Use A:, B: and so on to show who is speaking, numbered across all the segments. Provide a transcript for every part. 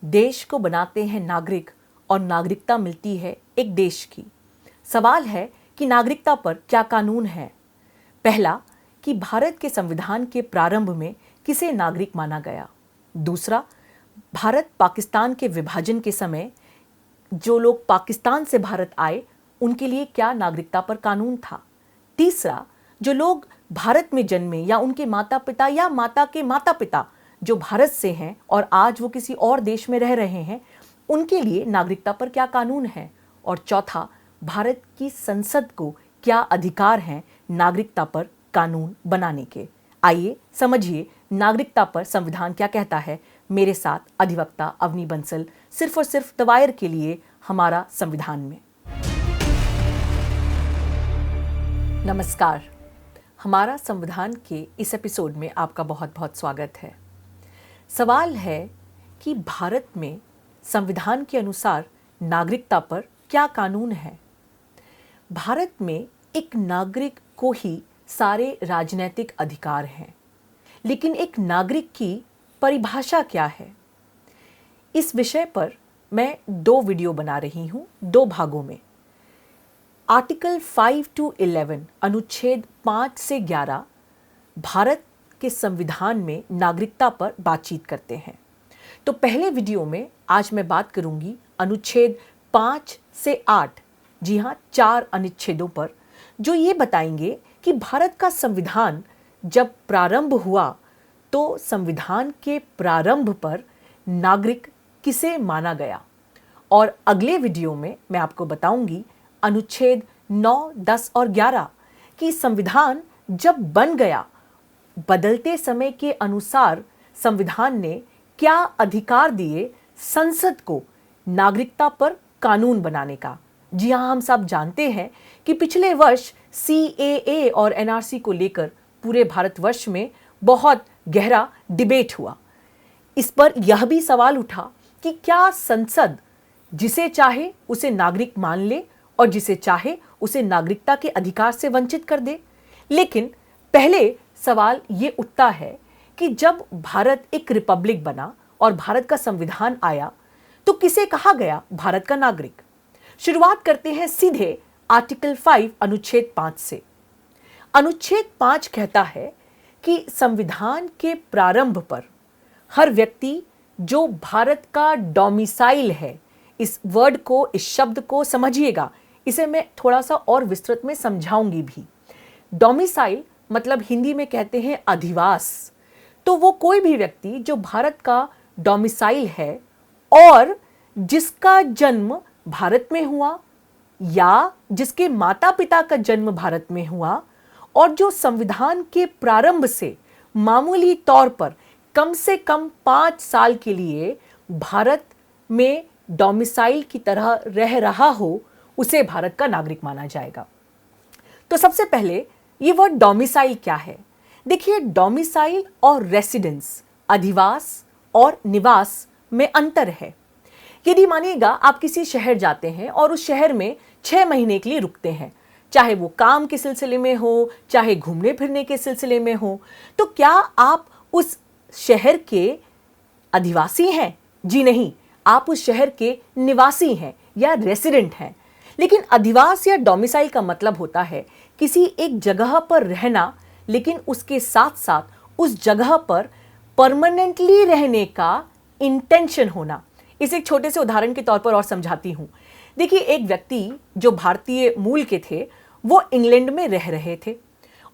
A: देश को बनाते हैं नागरिक और नागरिकता मिलती है एक देश की। सवाल है कि नागरिकता पर क्या कानून है। पहला, कि भारत के संविधान के प्रारंभ में किसे नागरिक माना गया। दूसरा, भारत पाकिस्तान के विभाजन के समय जो लोग पाकिस्तान से भारत आए उनके लिए क्या नागरिकता पर कानून था। तीसरा, जो लोग भारत में जन्मे या उनके माता पिता या माता के माता पिता जो भारत से हैं और आज वो किसी और देश में रह रहे हैं, उनके लिए नागरिकता पर क्या कानून है। और चौथा, भारत की संसद को क्या अधिकार हैं नागरिकता पर कानून बनाने के। आइए समझिए नागरिकता पर संविधान क्या कहता है। मेरे साथ अधिवक्ता अवनी बंसल, सिर्फ और सिर्फ द वायर के लिए, हमारा संविधान में। नमस्कार, हमारा संविधान के इस एपिसोड में आपका बहुत बहुत स्वागत है। सवाल है कि भारत में संविधान के अनुसार नागरिकता पर क्या कानून है। भारत में एक नागरिक को ही सारे राजनीतिक अधिकार हैं, लेकिन एक नागरिक की परिभाषा क्या है। इस विषय पर मैं 2 वीडियो बना रही हूं, 2 भागों में। आर्टिकल 5 to 11 अनुच्छेद 5 से 11 भारत के संविधान में नागरिकता पर बातचीत करते हैं। तो पहले वीडियो में आज मैं बात करूंगी अनुच्छेद 5 से 8, जी हाँ 4 अनुच्छेदों पर, जो ये बताएंगे कि भारत का संविधान जब प्रारंभ हुआ तो संविधान के प्रारंभ पर नागरिक किसे माना गया। और अगले वीडियो में मैं आपको बताऊंगी अनुच्छेद 9, 10 और 11 कि संविधान जब बन गया, बदलते समय के अनुसार संविधान ने क्या अधिकार दिए संसद को नागरिकता पर कानून बनाने का। जी हाँ, हम सब जानते हैं कि पिछले वर्ष CAA और NRC को लेकर पूरे भारतवर्ष में बहुत गहरा डिबेट हुआ। इस पर यह भी सवाल उठा कि क्या संसद जिसे चाहे उसे नागरिक मान ले और जिसे चाहे उसे नागरिकता के अधिकार से वंचित कर दे। लेकिन पहले सवाल ये उठता है कि जब भारत एक रिपब्लिक बना और भारत का संविधान आया तो किसे कहा गया भारत का नागरिक। शुरुआत करते हैं सीधे आर्टिकल 5 अनुच्छेद 5 से। अनुच्छेद 5 कहता है कि संविधान के प्रारंभ पर हर व्यक्ति जो भारत का डोमिसाइल है, इस वर्ड को, इस शब्द को समझिएगा, इसे मैं थोड़ा सा और विस्तृत में समझाऊंगी भी। डोमिसाइल मतलब हिंदी में कहते हैं अधिवास। तो वो कोई भी व्यक्ति जो भारत का डोमिसाइल है और जिसका जन्म भारत में हुआ या जिसके माता पिता का जन्म भारत में हुआ और जो संविधान के प्रारंभ से मामूली तौर पर कम से कम 5 साल के लिए भारत में डोमिसाइल की तरह रह रहा हो, उसे भारत का नागरिक माना जाएगा। तो सबसे पहले ये वर्ड डोमिसाइल क्या है। देखिए, डोमिसाइल और रेसिडेंस, अधिवास और निवास में अंतर है। यदि मानिएगा आप किसी शहर जाते हैं और उस शहर में 6 महीने के लिए रुकते हैं, चाहे वो काम के सिलसिले में हो, चाहे घूमने फिरने के सिलसिले में हो, तो क्या आप उस शहर के अधिवासी हैं? जी नहीं, आप उस शहर के निवासी हैं या रेसिडेंट हैं। लेकिन अधिवास या डोमिसाइल का मतलब होता है किसी एक जगह पर रहना, लेकिन उसके साथ साथ उस जगह पर परमानेंटली रहने का इंटेंशन होना। इसे एक छोटे से उदाहरण के तौर पर और समझाती हूं। देखिए, एक व्यक्ति जो भारतीय मूल के थे वो इंग्लैंड में रह रहे थे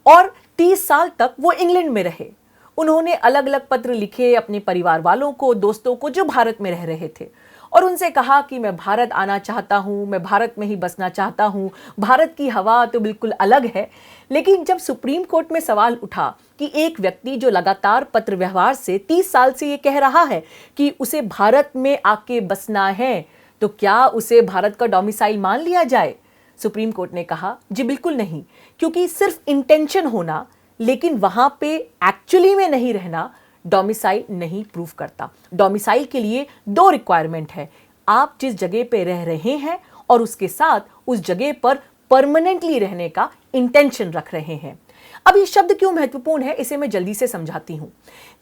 A: और 30 साल तक वो इंग्लैंड में रहे। उन्होंने अलग अलग पत्र लिखे अपने परिवार वालों को, दोस्तों को जो भारत में रह रहे थे, और उनसे कहा कि मैं भारत आना चाहता हूं, मैं भारत में ही बसना चाहता हूं, भारत की हवा तो बिल्कुल अलग है। लेकिन जब सुप्रीम कोर्ट में सवाल उठा कि एक व्यक्ति जो लगातार पत्र व्यवहार से 30 साल से ये कह रहा है कि उसे भारत में आके बसना है, तो क्या उसे भारत का डोमिसाइल मान लिया जाए। सुप्रीम कोर्ट ने कहा जी बिल्कुल नहीं, क्योंकि सिर्फ इंटेंशन होना लेकिन वहां पे एक्चुअली में नहीं रहना डोमिसाइल नहीं प्रूव करता। डोमिसाइल के लिए 2 रिक्वायरमेंट है, आप जिस जगह पे रह रहे हैं और उसके साथ उस जगह पर परमानेंटली रहने का इंटेंशन रख रहे हैं। अब ये शब्द क्यों महत्वपूर्ण है, इसे मैं जल्दी से समझाती हूं।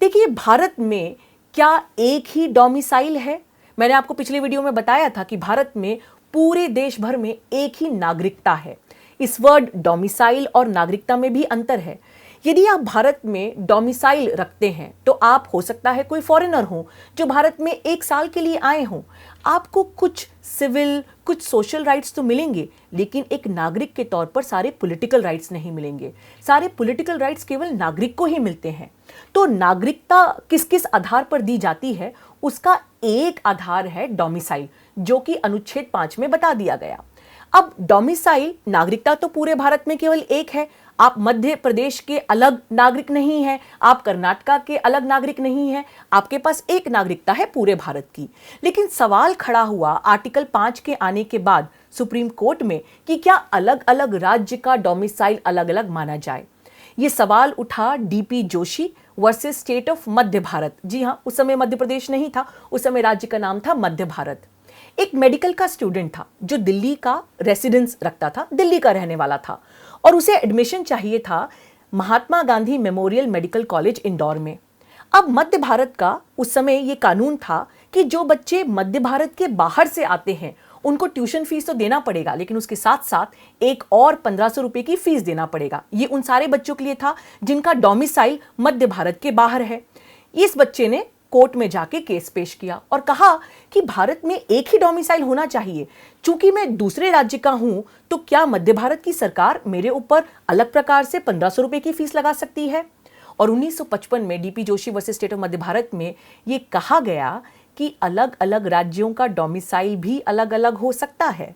A: देखिए, भारत में क्या एक ही डोमिसाइल है? मैंने आपको पिछले वीडियो में बताया था कि भारत में पूरे देश भर में एक ही नागरिकता है। इस वर्ड डोमिसाइल और नागरिकता में भी अंतर है। यदि आप भारत में डोमिसाइल रखते हैं तो आप हो सकता है कोई फॉरेनर हो जो भारत में 1 साल के लिए आए हों। आपको कुछ सिविल, कुछ सोशल राइट्स तो मिलेंगे, लेकिन एक नागरिक के तौर पर सारे पॉलिटिकल राइट्स नहीं मिलेंगे। सारे पॉलिटिकल राइट्स केवल नागरिक को ही मिलते हैं। तो नागरिकता किस किस आधार पर दी जाती है, उसका एक आधार है डोमिसाइल, जो कि अनुच्छेद 5 में बता दिया गया। अब डोमिसाइल, नागरिकता तो पूरे भारत में केवल एक है। आप मध्य प्रदेश के अलग नागरिक नहीं हैं, आप कर्नाटका के अलग नागरिक नहीं हैं, आपके पास एक नागरिकता है पूरे भारत की। लेकिन सवाल खड़ा हुआ आर्टिकल 5 के आने के बाद सुप्रीम कोर्ट में कि क्या अलग अलग राज्य का डोमिसाइल अलग अलग माना जाए। यह सवाल उठा DP Joshi versus state of Madhya Bharat. जी हां, उस समय मध्य प्रदेश नहीं था, उस समय राज्य का नाम था मध्य भारत। एक मेडिकल का स्टूडेंट था जो दिल्ली का रेसिडेंस रखता था, दिल्ली का रहने वाला था, और उसे एडमिशन चाहिए था Mahatma Gandhi memorial medical college Indore में। अब मध्य भारत का उस समय यह कानून था कि जो बच्चे मध्य भारत के बाहर से आते हैं उनको ट्यूशन फीस तो देना पड़ेगा, लेकिन उसके साथ साथ एक और 1500 रुपए की फीस देना पड़ेगा। ये उन सारे बच्चों के लिए था जिनका डोमिसाइल मध्य भारत के बाहर है। इस बच्चे ने कोर्ट में जाके केस पेश किया और कहा कि भारत में एक ही डोमिसाइल होना चाहिए। चूंकि मैं दूसरे राज्य का हूं, तो क्या मध्य भारत की सरकार मेरे ऊपर अलग प्रकार से 1500 रुपए की फीस लगा सकती है? और 1955 में DP Joshi versus state of Madhya Bharat में यह कहा गया कि अलग अलग राज्यों का डोमिसाइल भी अलग अलग हो सकता है।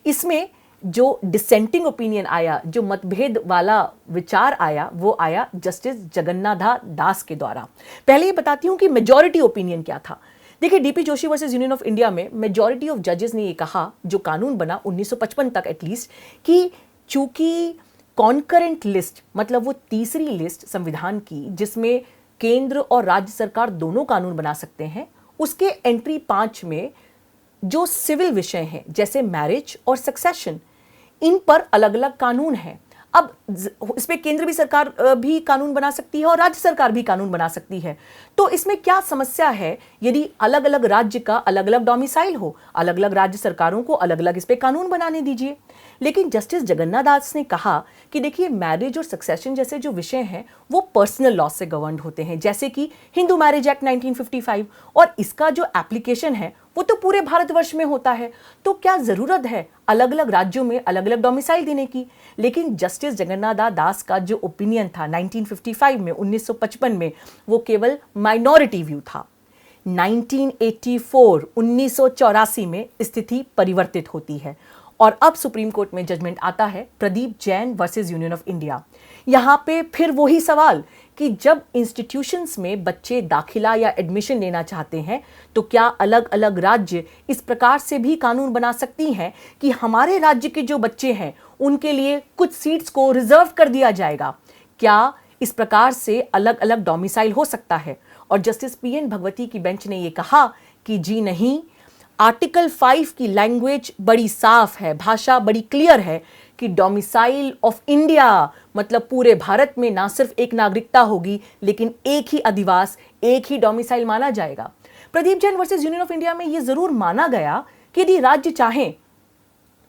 A: इसमें जो डिसेंटिंग ओपिनियन आया, जो मतभेद वाला विचार आया, वो आया जस्टिस जगन्नाथ दास के द्वारा। पहले ये बताती हूं कि मेजॉरिटी ओपिनियन क्या था। देखिए, DP Joshi versus union of India में मेजॉरिटी ऑफ जजेस ने ये कहा, जो कानून बना 1955 तक एटलीस्ट, कि चूंकि कॉन्करेंट लिस्ट, मतलब वो तीसरी लिस्ट संविधान की जिसमें केंद्र और राज्य सरकार दोनों कानून बना सकते हैं, उसके एंट्री 5 में जो सिविल विषय हैं जैसे मैरिज और सक्सेशन, इन पर अलग अलग कानून हैं। अब इस पे केंद्र भी सरकार भी कानून बना सकती है और राज्य सरकार भी कानून बना सकती है। तो इसमें क्या समस्या है यदि अलग अलग राज्य का अलग अलग डोमिसाइल हो? अलग अलग राज्य सरकारों को अलग अलग इस पे कानून बनाने दीजिए। लेकिन जस्टिस जगन्नाथ दास ने कहा कि देखिए, मैरिज और सक्सेशन जैसे जो विषय हैं वो पर्सनल लॉ से गवर्न्ड होते हैं, जैसे कि हिंदू मैरिज एक्ट 1955, और इसका जो एप्लीकेशन है वो तो पूरे भारतवर्ष में होता है। तो क्या जरूरत है अलग अलग राज्यों में अलग अलग डोमिसाइल देने की? लेकिन जस्टिस जगन्नाथ दास का जो ओपिनियन था 1955 में, 1955 में, वो केवल माइनॉरिटी व्यू था। 1984 में स्थिति परिवर्तित होती है और अब सुप्रीम कोर्ट में जजमेंट आता है Pradeep Jain versus union of India. यहां पे फिर वही सवाल कि जब इंस्टीट्यूशंस में बच्चे दाखिला या एडमिशन लेना चाहते हैं तो क्या अलग अलग राज्य इस प्रकार से भी कानून बना सकती हैं कि हमारे राज्य के जो बच्चे हैं उनके लिए कुछ सीट्स को रिजर्व कर दिया जाएगा? क्या इस प्रकार से अलग अलग डोमिसाइल हो सकता है? और जस्टिस पीएन भगवती की बेंच ने यह कहा कि जी नहीं, आर्टिकल 5 की लैंग्वेज बड़ी साफ है, भाषा बड़ी क्लियर है कि डोमिसाइल ऑफ इंडिया मतलब पूरे भारत में ना सिर्फ एक नागरिकता होगी, लेकिन एक ही अधिवास, एक ही डोमिसाइल माना जाएगा। Pradeep Jain versus union of India में यह जरूर माना गया कि यदि राज्य चाहें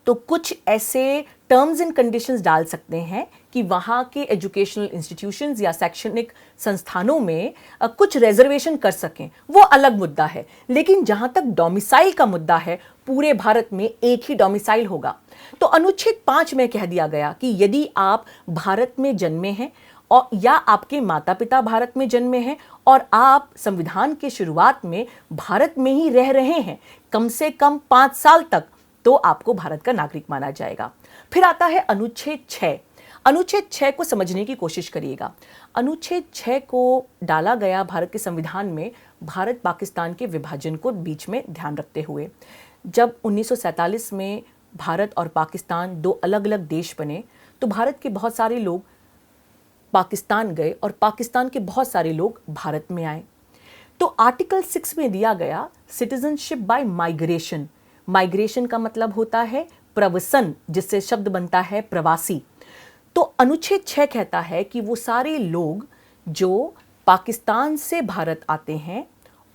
A: तो कुछ ऐसे टर्म्स एंड कंडीशंस डाल सकते हैं कि वहां के एजुकेशनल इंस्टीट्यूशंस या शैक्षणिक संस्थानों में कुछ रिजर्वेशन कर सकें, वो अलग मुद्दा है। लेकिन जहां तक डोमिसाइल का मुद्दा है, पूरे भारत में एक ही डोमिसाइल होगा। तो अनुच्छेद 5 में कह दिया गया कि यदि आप भारत में जन्मे हैं और या आपके माता पिता भारत में जन्मे हैं और आप संविधान के शुरुआत में भारत में ही रह रहे हैं कम से कम 5 साल तक, तो आपको भारत का नागरिक माना जाएगा। फिर आता है अनुच्छेद 6। अनुच्छेद 6 को समझने की कोशिश करिएगा। अनुच्छेद 6 को डाला गया भारत के संविधान में भारत पाकिस्तान के विभाजन को बीच में ध्यान रखते हुए। जब 1947 में भारत और पाकिस्तान दो अलग अलग देश बने तो भारत के बहुत सारे लोग पाकिस्तान गए और पाकिस्तान के बहुत सारे लोग भारत में आए। तो आर्टिकल 6 में दिया गया सिटीजनशिप बाय माइग्रेशन। माइग्रेशन का मतलब होता है प्रवसन, जिससे शब्द बनता है प्रवासी। तो अनुच्छेद 6 कहता है कि वो सारे लोग जो पाकिस्तान से भारत आते हैं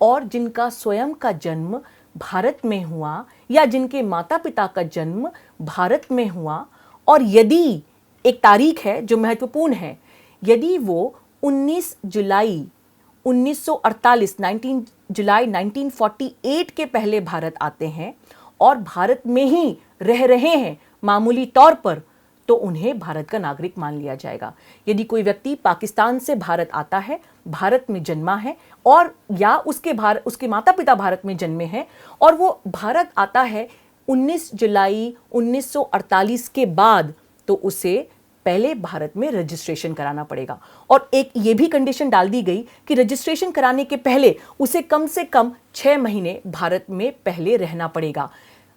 A: और जिनका स्वयं का जन्म भारत में हुआ या जिनके माता पिता का जन्म भारत में हुआ, और यदि एक तारीख है जो महत्वपूर्ण है, यदि वो 19 जुलाई 1948 19 जुलाई 1948 के पहले भारत आते हैं और भारत में ही रह रहे हैं मामूली तौर पर, तो उन्हें भारत का नागरिक मान लिया जाएगा। यदि कोई व्यक्ति पाकिस्तान से भारत आता है, भारत में जन्मा है, और या उसके माता पिता भारत में जन्मे हैं और वो भारत आता है 19 जुलाई 1948 के बाद, तो उसे पहले भारत में रजिस्ट्रेशन कराना पड़ेगा। और एक ये भी कंडीशन डाल दी गई कि रजिस्ट्रेशन कराने के पहले उसे कम से कम 6 महीने भारत में पहले रहना पड़ेगा,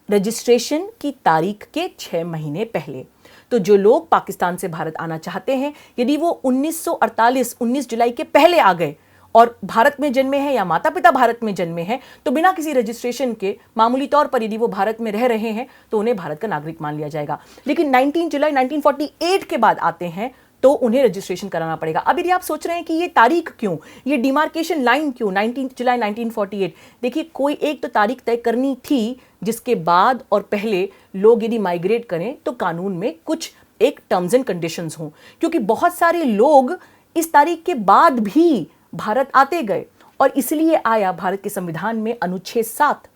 A: रजिस्ट्रेशन की तारीख के 6 महीने पहले। तो जो लोग पाकिस्तान से भारत आना चाहते हैं, यदि वो 1948 19 जुलाई के पहले आ गए और भारत में जन्मे हैं या माता पिता भारत में जन्मे हैं, तो बिना किसी रजिस्ट्रेशन के मामूली तौर पर यदि वो भारत में रह रहे हैं तो उन्हें भारत का नागरिक मान लिया जाएगा। लेकिन 19 जुलाई 1948 के बाद आते हैं तो उन्हें रजिस्ट्रेशन कराना पड़ेगा। अब यदि आप सोच रहे हैं कि ये तारीख क्यों, ये डिमार्केशन लाइन क्यों 19 जुलाई 1948, देखिए कोई एक तो तारीख तय करनी थी जिसके बाद और पहले लोग यदि माइग्रेट करें तो कानून में कुछ एक टर्म्स एंड कंडीशंस हों, क्योंकि बहुत सारे लोग इस तारीख के बाद भी भारत आते गए। और इसलिए आया भारत के संविधान में अनुच्छेद 7।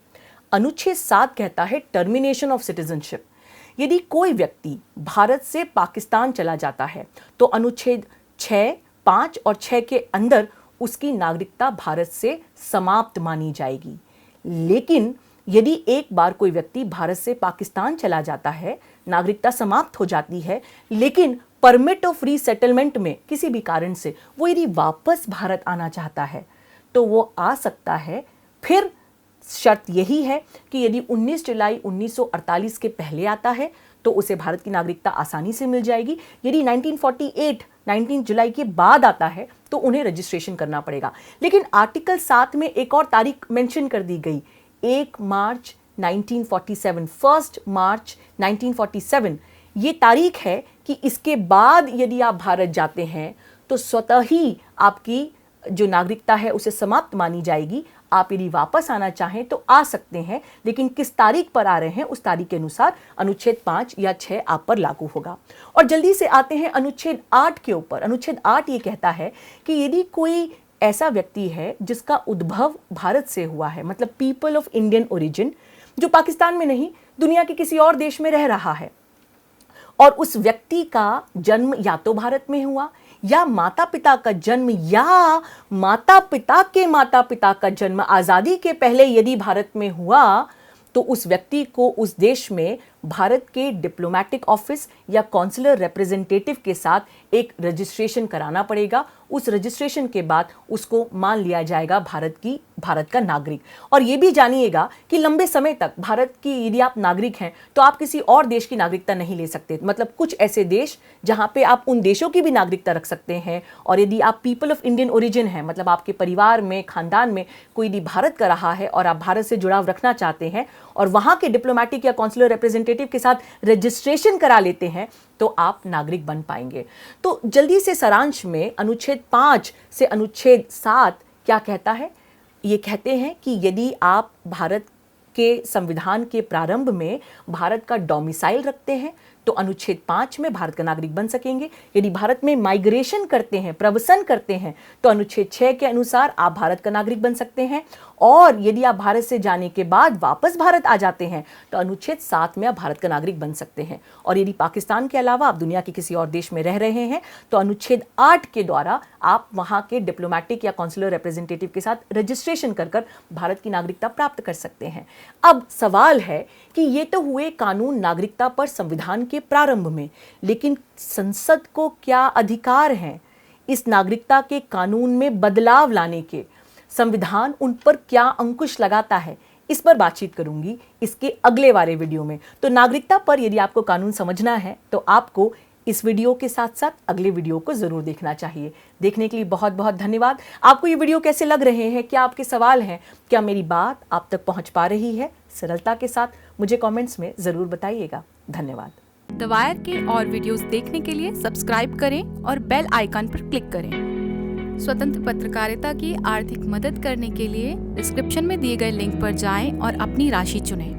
A: अनुच्छेद 7 कहता है टर्मिनेशन ऑफ सिटीजनशिप। यदि कोई व्यक्ति भारत से पाकिस्तान चला जाता है तो अनुच्छेद 6, 5 और 6 के अंदर उसकी नागरिकता भारत से समाप्त मानी जाएगी। लेकिन यदि एक बार कोई व्यक्ति भारत से पाकिस्तान चला जाता है, नागरिकता समाप्त हो जाती है, लेकिन परमिट ऑफ रीसेटलमेंट में किसी भी कारण से वो यदि वापस भारत आना चाहता है तो वो आ सकता है। फिर शर्त यही है कि यदि 19 जुलाई 1948 के पहले आता है तो उसे भारत की नागरिकता आसानी से मिल जाएगी। यदि 1948 19 जुलाई के बाद आता है तो उन्हें रजिस्ट्रेशन करना पड़ेगा। लेकिन आर्टिकल 7 में एक और तारीख मेंशन कर दी गई, 1 मार्च 1947, 1 मार्च 1947। ये तारीख है कि इसके बाद यदि आप भारत जाते हैं तो स्वतः ही आपकी जो नागरिकता है उसे समाप्त मानी जाएगी। आप यदि वापस आना चाहें तो आ सकते हैं, लेकिन किस तारीख पर आ रहे हैं उस तारीख के अनुसार अनुच्छेद 5 या 6 आप पर लागू होगा। और जल्दी से आते हैं अनुच्छेद 8 के ऊपर। अनुच्छेद 8 ये कहता है कि यदि कोई ऐसा व्यक्ति है जिसका उद्भव भारत से हुआ है, मतलब पीपल ऑफ इंडियन ओरिजिन, जो पाकिस्तान में नहीं दुनिया के किसी और देश में रह रहा है, और उस व्यक्ति का जन्म या तो भारत में हुआ या माता पिता का जन्म या माता पिता का जन्म आज़ादी के पहले यदि भारत में हुआ, तो उस व्यक्ति को उस देश में भारत के डिप्लोमेटिक ऑफिस या कॉन्सुलर रिप्रेजेंटेटिव के साथ एक रजिस्ट्रेशन कराना पड़ेगा। उस रजिस्ट्रेशन के बाद उसको मान लिया जाएगा भारत का नागरिक। और ये भी जानिएगा कि लंबे समय तक भारत की यदि आप नागरिक हैं तो आप किसी और देश की नागरिकता नहीं ले सकते। मतलब कुछ ऐसे देश जहां पे आप उन देशों की भी नागरिकता रख सकते हैं। और यदि आप पीपल ऑफ इंडियन ओरिजिन हैं, मतलब आपके परिवार में, खानदान में कोई यदि भारत का रहा है और आप भारत से जुड़ाव रखना चाहते हैं और वहां के डिप्लोमेटिक या कॉन्सुलर रिप्रेजेंटेटिव के साथ रजिस्ट्रेशन करा लेते हैं तो आप नागरिक बन पाएंगे। तो जल्दी से सारांश में अनुच्छेद 5 से अनुच्छेद 7 क्या कहता है? ये कहते हैं कि यदि आप भारत के संविधान के प्रारंभ में भारत का डोमिसाइल रखते हैं तो अनुच्छेद 5 में भारत का नागरिक बन सकेंगे। यदि भारत में माइग्रेशन करते हैं, प्रवसन करते हैं, तो अनुच्छेद 6 के अनुसार आप भारत का नागरिक बन सकते हैं। और यदि आप भारत से जाने के बाद वापस भारत आ जाते हैं तो अनुच्छेद 7 में आप भारत का नागरिक बन सकते हैं। और यदि पाकिस्तान के अलावा आप दुनिया के किसी और देश में रह रहे हैं तो अनुच्छेद 8 के द्वारा आप वहां के डिप्लोमेटिक या कॉन्सुलर रिप्रेजेंटेटिव के साथ रजिस्ट्रेशन कर भारत की नागरिकता प्राप्त कर सकते हैं। अब सवाल है कि ये तो हुए कानून नागरिकता पर संविधान के प्रारंभ में, लेकिन संसद को क्या अधिकार हैं इस नागरिकता के कानून में बदलाव लाने के? संविधान उन पर क्या अंकुश लगाता है? इस पर बातचीत करूंगी इसके अगले वाले वीडियो में। तो नागरिकता पर यदि आपको कानून समझना है तो आपको इस वीडियो के साथ साथ अगले वीडियो को जरूर देखना चाहिए। देखने के लिए बहुत बहुत धन्यवाद। आपको ये वीडियो कैसे लग रहे हैं? क्या आपके सवाल हैं? क्या मेरी बात आप तक पहुंच पा रही है? सरलता के साथ मुझे कमेंट्स में जरूर बताइएगा। धन्यवाद।
B: द वायर के और वीडियोस देखने के लिए सब्सक्राइब करें और बेल आइकन पर क्लिक करें। स्वतंत्र पत्रकारिता की आर्थिक मदद करने के लिए डिस्क्रिप्शन में दिए गए लिंक पर जाएं और अपनी राशि चुनें।